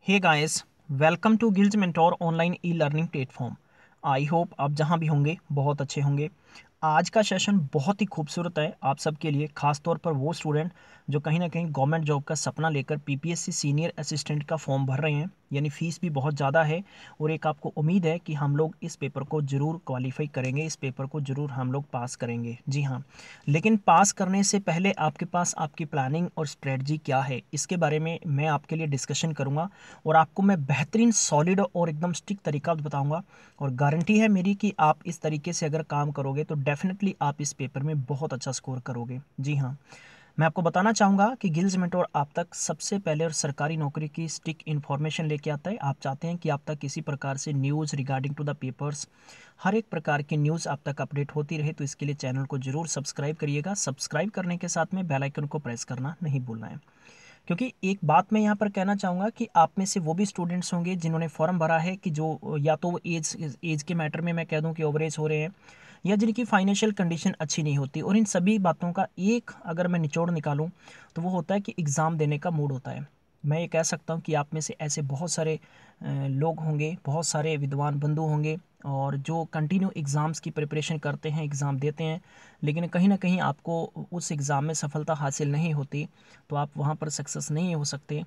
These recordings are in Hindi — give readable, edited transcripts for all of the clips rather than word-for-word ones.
Hey guys, welcome to Gillz mentor online e learning platform. I hope आप जहां भी होंगे बहुत अच्छे होंगे। आज का सेशन बहुत ही खूबसूरत है आप सबके लिए, खास तौर पर वो स्टूडेंट जो कहीं ना कहीं गवर्नमेंट जॉब का सपना लेकर पीपीएससी सीनियर असिस्टेंट का फॉर्म भर रहे हैं। यानी फ़ीस भी बहुत ज़्यादा है और एक आपको उम्मीद है कि हम लोग इस पेपर को ज़रूर क्वालिफाई करेंगे, इस पेपर को ज़रूर हम लोग पास करेंगे। जी हाँ, लेकिन पास करने से पहले आपके पास आपकी प्लानिंग और स्ट्रेटजी क्या है, इसके बारे में मैं आपके लिए डिस्कशन करूँगा और आपको मैं बेहतरीन सॉलिड और एकदम स्टिक तरीका बताऊँगा। और गारंटी है मेरी कि आप इस तरीके से अगर काम करोगे तो डेफिनेटली आप इस पेपर में बहुत अच्छा स्कोर करोगे। जी हाँ, मैं आपको बताना चाहूँगा कि गिल्ज मेंटोर आप तक सबसे पहले और सरकारी नौकरी की स्टिक इन्फॉर्मेशन लेके आता है। आप चाहते हैं कि आप तक किसी प्रकार से news regarding to the papers, हर एक प्रकार की न्यूज़ आप तक अपडेट होती रहे, तो इसके लिए चैनल को ज़रूर सब्सक्राइब करिएगा। सब्सक्राइब करने के साथ में बेल आइकन को प्रेस करना नहीं भूलना है। क्योंकि एक बात मैं यहाँ पर कहना चाहूँगा कि आप में से वो भी स्टूडेंट्स होंगे जिन्होंने फॉर्म भरा है कि जो या तो वो एज के मैटर में मैं कह दूँ कि ओवर एज हो रहे हैं, या जिनकी फाइनेंशियल कंडीशन अच्छी नहीं होती। और इन सभी बातों का एक अगर मैं निचोड़ निकालूं तो वो होता है कि एग्ज़ाम देने का मूड होता है। मैं ये कह सकता हूँ कि आप में से ऐसे बहुत सारे लोग होंगे, बहुत सारे विद्वान बंधु होंगे और जो कंटिन्यू एग्ज़ाम्स की प्रिपरेशन करते हैं, एग्ज़ाम देते हैं, लेकिन कहीं ना कहीं आपको उस एग्ज़ाम में सफलता हासिल नहीं होती, तो आप वहाँ पर सक्सेस नहीं हो सकते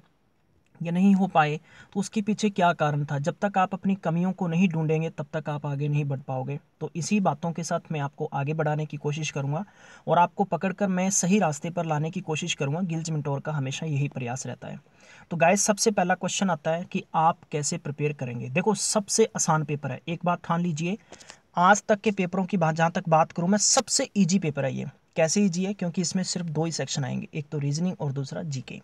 या नहीं हो पाए। तो उसके पीछे क्या कारण था? जब तक आप अपनी कमियों को नहीं ढूंढेंगे तब तक आप आगे नहीं बढ़ पाओगे। तो इसी बातों के साथ मैं आपको आगे बढ़ाने की कोशिश करूंगा और आपको पकड़कर मैं सही रास्ते पर लाने की कोशिश करूंगा। गिल्ज मेंटोर का हमेशा यही प्रयास रहता है। तो गाइस, सबसे पहला क्वेश्चन आता है कि आप कैसे प्रिपेयर करेंगे। देखो, सबसे आसान पेपर है, एक बात ठान लीजिए। आज तक के पेपरों की बात जहाँ तक बात करूँ मैं, सबसे ईजी पेपर है ये। कैसे ईजी है? क्योंकि इसमें सिर्फ दो ही सेक्शन आएंगे, एक तो रीजनिंग और दूसरा जीके।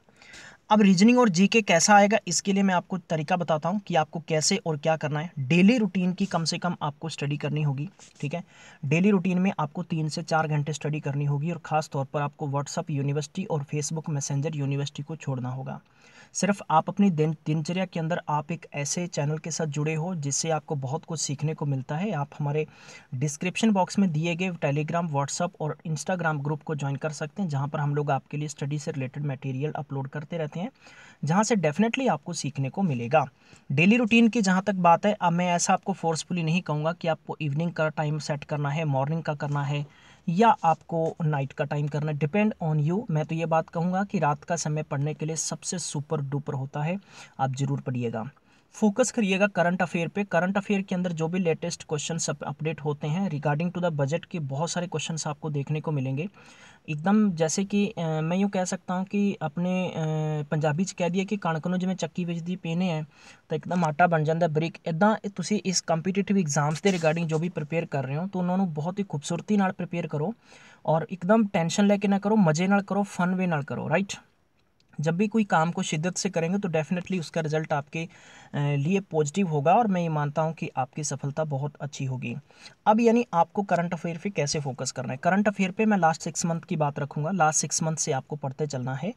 अब रीजनिंग और जीके कैसा आएगा, इसके लिए मैं आपको तरीका बताता हूँ कि आपको कैसे और क्या करना है। डेली रूटीन की कम से कम आपको स्टडी करनी होगी। ठीक है, डेली रूटीन में आपको 3 से 4 घंटे स्टडी करनी होगी और ख़ास तौर पर आपको व्हाट्सअप यूनिवर्सिटी और फेसबुक मैसेंजर यूनिवर्सिटी को छोड़ना होगा। सिर्फ आप अपनी दिनचर्या के अंदर आप एक ऐसे चैनल के साथ जुड़े हो जिससे आपको बहुत कुछ सीखने को मिलता है। आप हमारे डिस्क्रिप्शन बॉक्स में दिए गए टेलीग्राम, व्हाट्सअप और इंस्टाग्राम ग्रुप को ज्वाइन कर सकते हैं, जहां पर हम लोग आपके लिए स्टडी से रिलेटेड मटेरियल अपलोड करते रहते हैं, जहां से डेफिनेटली आपको सीखने को मिलेगा। डेली रूटीन की जहां तक बात है, अब मैं ऐसा आपको फोर्सफुली नहीं कहूँगा कि आपको इवनिंग का टाइम सेट करना है, मॉर्निंग का करना है या आपको नाइट का टाइम करना है, डिपेंड ऑन यू। मैं तो ये बात कहूँगा कि रात का समय पढ़ने के लिए सबसे सुपर डुपर होता है, आप ज़रूर पढ़िएगा। फोकस करिएगा करंट अफेयर पे। करंट अफेयर के अंदर जो भी लेटेस्ट क्वेश्चंस अपडेट होते हैं रिगार्डिंग टू द बजट के, बहुत सारे क्वेश्चंस आपको देखने को मिलेंगे। एकदम जैसे कि मैं यूँ कह सकता हूँ कि अपने पंजाबी च कह दिए कि कणक ਨੂੰ ਜਿਵੇਂ ਚੱਕੀ ਵਿੱਚ ਦੀ ਪੀਨੇ ਹੈ ਤਾਂ ਇੱਕਦਮ ਆਟਾ ਬਣ ਜਾਂਦਾ ਬਰੀਕ। ਇੱਦਾਂ ਤੁਸੀਂ ਇਸ ਕੰਪੀਟੀਟਿਵ एग्जाम्स ਦੇ ਰਿਗਾਰਡਿੰਗ ਜੋ ਵੀ ਪ੍ਰਿਪੇਅਰ ਕਰ ਰਹੇ ਹੋ ਤਾਂ ਉਹਨਾਂ ਨੂੰ ਬਹੁਤ ਹੀ ਖੂਬਸੂਰਤੀ ਨਾਲ ਪ੍ਰਿਪੇਅਰ ਕਰੋ और एकदम टेंशन लेके ना करो, मज़े नाल करो, फन वे नाल करो। राइट, जब भी कोई काम को शिद्दत से करेंगे तो डेफिनेटली उसका रिजल्ट आपके लिए पॉजिटिव होगा और मैं ये मानता हूँ कि आपकी सफलता बहुत अच्छी होगी। अब यानी आपको करंट अफेयर पे कैसे फोकस करना है। करंट अफेयर पे मैं लास्ट 6 मंथ की बात रखूँगा। लास्ट 6 मंथ से आपको पढ़ते चलना है।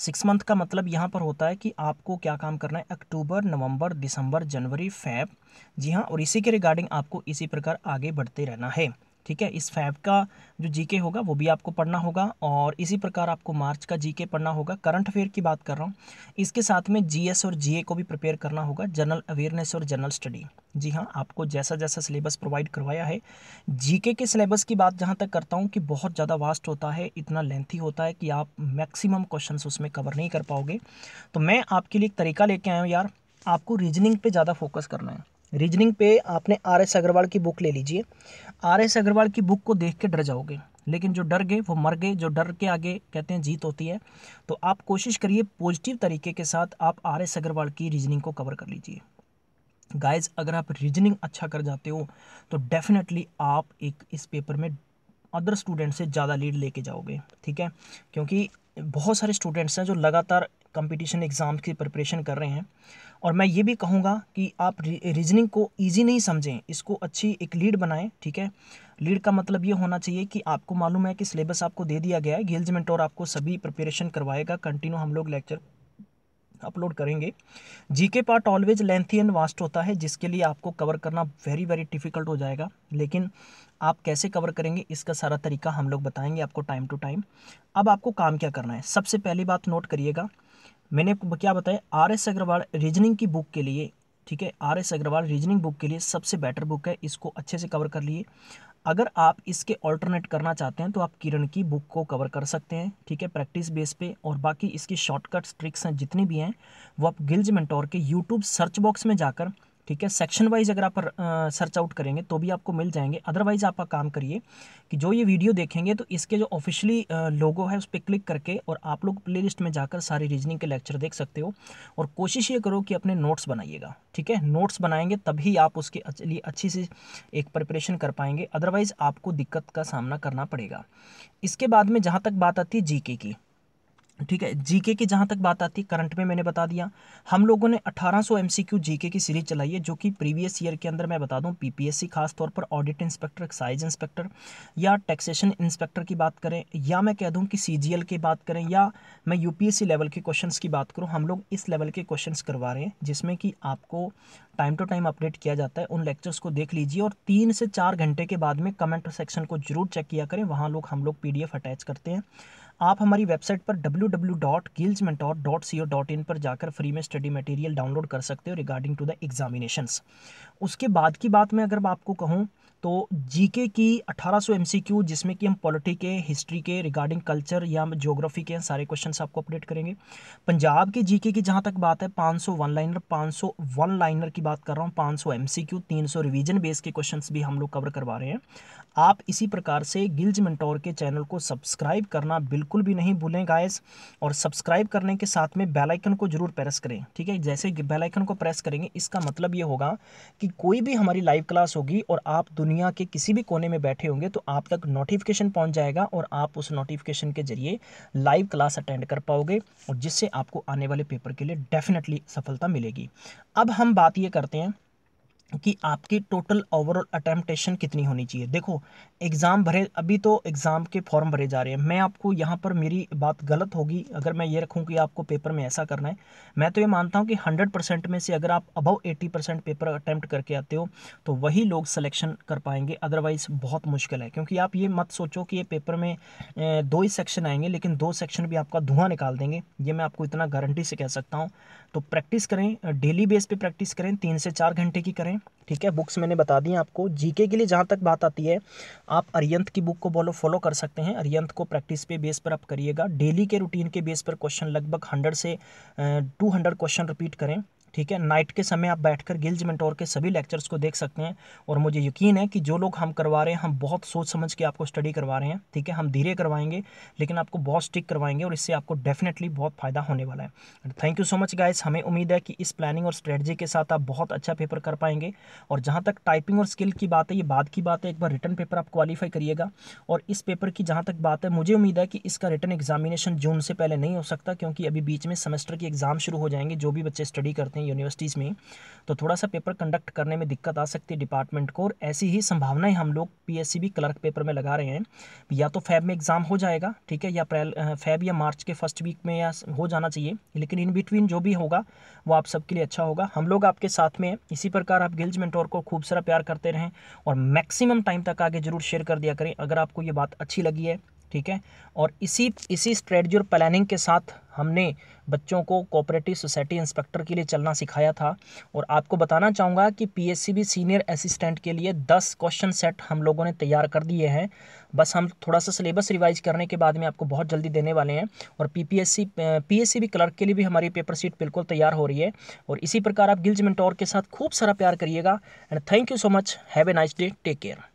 6 मंथ का मतलब यहाँ पर होता है कि आपको क्या काम करना है, अक्टूबर, नवंबर, दिसंबर, जनवरी, फैब। जी हाँ, और इसी के रिगार्डिंग आपको इसी प्रकार आगे बढ़ते रहना है। ठीक है, इस फैब का जो जीके होगा वो भी आपको पढ़ना होगा और इसी प्रकार आपको मार्च का जीके पढ़ना होगा। करंट अफेयर की बात कर रहा हूँ, इसके साथ में जीएस और जीए को भी प्रिपेयर करना होगा, जनरल अवेयरनेस और जनरल स्टडी। जी हाँ, आपको जैसा जैसा सिलेबस प्रोवाइड करवाया है। जीके के सिलेबस की बात जहाँ तक करता हूँ कि बहुत ज़्यादा वास्ट होता है, इतना लेंथी होता है कि आप मैक्सिमम क्वेश्चन उसमें कवर नहीं कर पाओगे। तो मैं आपके लिए एक तरीका लेके आया हूँ यार, आपको रीजनिंग पे ज़्यादा फोकस करना है। रीजनिंग पे आपने आर एस अग्रवाल की बुक ले लीजिए। आर एस अग्रवाल की बुक को देख के डर जाओगे, लेकिन जो डर गए वो मर गए। जो डर के आगे कहते हैं जीत होती है। तो आप कोशिश करिए पॉजिटिव तरीके के साथ आप आर एस अग्रवाल की रीजनिंग को कवर कर लीजिए। गाइज, अगर आप रीजनिंग अच्छा कर जाते हो तो डेफिनेटली आप एक इस पेपर में अदर स्टूडेंट से ज़्यादा लीड लेके जाओगे। ठीक है, क्योंकि बहुत सारे स्टूडेंट्स हैं जो लगातार कंपटीशन एग्ज़ाम की प्रिपरेशन कर रहे हैं। और मैं ये भी कहूँगा कि आप रीजनिंग को इजी नहीं समझें, इसको अच्छी एक लीड बनाएं। ठीक है, लीड का मतलब ये होना चाहिए कि आपको मालूम है कि सिलेबस आपको दे दिया गया है, गिल्ज मेंटोर आपको सभी प्रिपरेशन करवाएगा, कंटिन्यू हम लोग लेक्चर अपलोड करेंगे। GK part always lengthy and vast होता है, जिसके लिए आपको कवर करना वेरी वेरी डिफिकल्ट हो जाएगा, लेकिन आप कैसे कवर करेंगे इसका सारा तरीका हम लोग बताएंगे आपको टाइम टू टाइम। अब आपको काम क्या करना है, सबसे पहली बात नोट करिएगा। मैंने क्या बताया, RS अग्रवाल रीजनिंग की बुक के लिए, ठीक है, RS अग्रवाल रीजनिंग बुक के लिए सबसे बेटर बुक है, इसको अच्छे से कवर कर लिए। अगर आप इसके ऑल्टरनेट करना चाहते हैं तो आप किरण की बुक को कवर कर सकते हैं, ठीक है, प्रैक्टिस बेस पे। और बाकी इसकी शॉर्टकट्स ट्रिक्स हैं जितनी भी हैं वो आप गिल्ज मेंटोर के यूट्यूब सर्च बॉक्स में जाकर, ठीक है, सेक्शन वाइज अगर आप सर्च आउट करेंगे तो भी आपको मिल जाएंगे। अदरवाइज आप काम करिए कि जो ये वीडियो देखेंगे तो इसके जो ऑफिशियली लोगो है उस पर क्लिक करके और आप लोग प्लेलिस्ट में जाकर सारी रीजनिंग के लेक्चर देख सकते हो। और कोशिश ये करो कि अपने नोट्स बनाइएगा, ठीक है, नोट्स बनाएंगे तभी आप उसके लिए अच्छी सी एक प्रिपरेशन कर पाएंगे, अदरवाइज आपको दिक्कत का सामना करना पड़ेगा। इसके बाद में जहाँ तक बात आती है जीके की, ठीक है, जीके की जहाँ तक बात आती है, करंट में मैंने बता दिया, हम लोगों ने 1800 एमसीक्यू जीके की सीरीज चलाई है, जो कि प्रीवियस ईयर के अंदर मैं बता दूं पीपीएससी खास तौर पर ऑडिट इंस्पेक्टर, एक्साइज इंस्पेक्टर या टैक्सेशन इंस्पेक्टर की बात करें, या मैं कह दूं कि सीजीएल की बात करें, या मैं यूपीएससी लेवल के क्वेश्चंस की बात करूं, हम लोग इस लेवल के क्वेश्चंस करवा रहे हैं जिसमें कि आपको टाइम टू टाइम अपडेट किया जाता है। उन लेक्चर्स को देख लीजिए और 3 से 4 घंटे के बाद में कमेंट सेक्शन को जरूर चेक किया करें, वहाँ हम लोग पीडीएफ अटैच करते हैं। आप हमारी वेबसाइट पर www.gilsmentor.co.in पर जाकर फ्री में स्टडी मटेरियल डाउनलोड कर सकते हो रिगार्डिंग टू द एग्जामिनेशंस। उसके बाद की बात मैं अगर आपको कहूँ तो जीके की 1800 एमसीक्यू, जिसमें कि हम पॉलिटी के, हिस्ट्री के, रिगार्डिंग कल्चर या ज्योग्राफी के सारे क्वेश्चंस आपको अपडेट करेंगे। पंजाब के जीके की जहाँ तक बात है 500 वन लाइनर, 500 वन लाइनर की बात कर रहा हूँ, 500 एमसीक्यू, 300 रिवीजन बेस के क्वेश्चंस भी हम लोग कवर करवा रहे हैं। आप इसी प्रकार से गिल्ज मेंटोर के चैनल को सब्सक्राइब करना बिल्कुल भी नहीं भूलें गाइस, और सब्सक्राइब करने के साथ में बेल आइकन को जरूर प्रेस करें, ठीक है। जैसे बेल आइकन को प्रेस करेंगे इसका मतलब ये होगा कि कोई भी हमारी लाइव क्लास होगी और आप दुनिया के किसी भी कोने में बैठे होंगे तो आप तक नोटिफिकेशन पहुंच जाएगा और आप उस नोटिफिकेशन के जरिए लाइव क्लास अटेंड कर पाओगे, और जिससे आपको आने वाले पेपर के लिए डेफिनेटली सफलता मिलेगी। अब हम बात ये करते हैं कि आपकी टोटल ओवरऑल अटेम्प्टेशन कितनी होनी चाहिए। देखो, एग्ज़ाम भरे, अभी तो एग्ज़ाम के फॉर्म भरे जा रहे हैं, मैं आपको यहाँ पर, मेरी बात गलत होगी अगर मैं ये रखूँ कि आपको पेपर में ऐसा करना है। मैं तो ये मानता हूँ कि 100% में से अगर आप अबव 80% पेपर अटैम्प्ट करके आते हो तो वही लोग सिलेक्शन कर पाएंगे, अदरवाइज़ बहुत मुश्किल है। क्योंकि आप ये मत सोचो कि ये पेपर में 2 ही सेक्शन आएंगे लेकिन 2 सेक्शन भी आपका धुआं निकाल देंगे, ये मैं आपको इतना गारंटी से कह सकता हूँ। तो प्रैक्टिस करें, डेली बेस पे प्रैक्टिस करें, 3 से 4 घंटे की करें, ठीक है। बुक्स मैंने बता दी आपको। जीके के लिए जहाँ तक बात आती है, आप अरियंत की बुक को फॉलो कर सकते हैं, अरियंत को प्रैक्टिस पे बेस पर आप करिएगा। डेली के रूटीन के बेस पर क्वेश्चन लगभग 100 से 200 क्वेश्चन रिपीट करें, ठीक है। नाइट के समय आप बैठकर गिल्ज मेंटोर के सभी लेक्चर्स को देख सकते हैं, और मुझे यकीन है कि जो लोग हम करवा रहे हैं, हम बहुत सोच समझ के आपको स्टडी करवा रहे हैं, ठीक है। हम धीरे करवाएंगे लेकिन आपको बहुत स्टिक करवाएंगे और इससे आपको डेफिनेटली बहुत फायदा होने वाला है। Thank you so much guys, हमें उम्मीद है कि इस प्लानिंग और स्ट्रेटजी के साथ आप बहुत अच्छा पेपर कर पाएंगे। और जहाँ तक टाइपिंग और स्किल की बात है, ये बाद की बात है, एक बार रिटर्न पेपर आप क्वालिफाई करिएगा। और इस पेपर की जहाँ तक बात है, मुझे उम्मीद है कि इसका रिटर्न एग्जामिनेशन जून से पहले नहीं हो सकता, क्योंकि अभी बीच में सेमेस्टर के एग्जाम शुरू हो जाएंगे। जो भी बच्चे स्टडी करते हैं यूनिवर्सिटीज़ में, तो थोड़ा सा पेपर कंडक्ट करने में दिक्कत आ सकती है डिपार्टमेंट को, और ऐसी ही संभावनाएं हम लोग पीएससीबी क्लर्क पेपर में लगा रहे हैं। या तो फैब में एग्जाम हो जाएगा, ठीक है, या अप्रैल, फैब या मार्च के फर्स्ट वीक में या हो जाना चाहिए, लेकिन इन बिटवीन जो भी होगा वो आप सबके लिए अच्छा होगा। हम लोग आपके साथ में हैं। इसी प्रकार आप गिल्ज मेंटोर को खूब सारा प्यार करते रहें और मैक्सिमम टाइम तक आगे जरूर शेयर कर दिया करें अगर आपको ये बात अच्छी लगी है, ठीक है। और इसी स्ट्रेटजी और प्लानिंग के साथ हमने बच्चों को कोऑपरेटिव सोसाइटी इंस्पेक्टर के लिए चलना सिखाया था। और आपको बताना चाहूँगा कि पीएससीबी सीनियर असिस्टेंट के लिए 10 क्वेश्चन सेट हम लोगों ने तैयार कर दिए हैं। बस हम थोड़ा सा सिलेबस रिवाइज करने के बाद में आपको बहुत जल्दी देने वाले हैं। और पीएससीबी क्लर्क के लिए भी हमारी पेपर सीट बिल्कुल तैयार हो रही है। और इसी प्रकार आप गिल्ज मेंटोर के साथ खूब सारा प्यार करिएगा। And thank you so much, have a nice day, take care.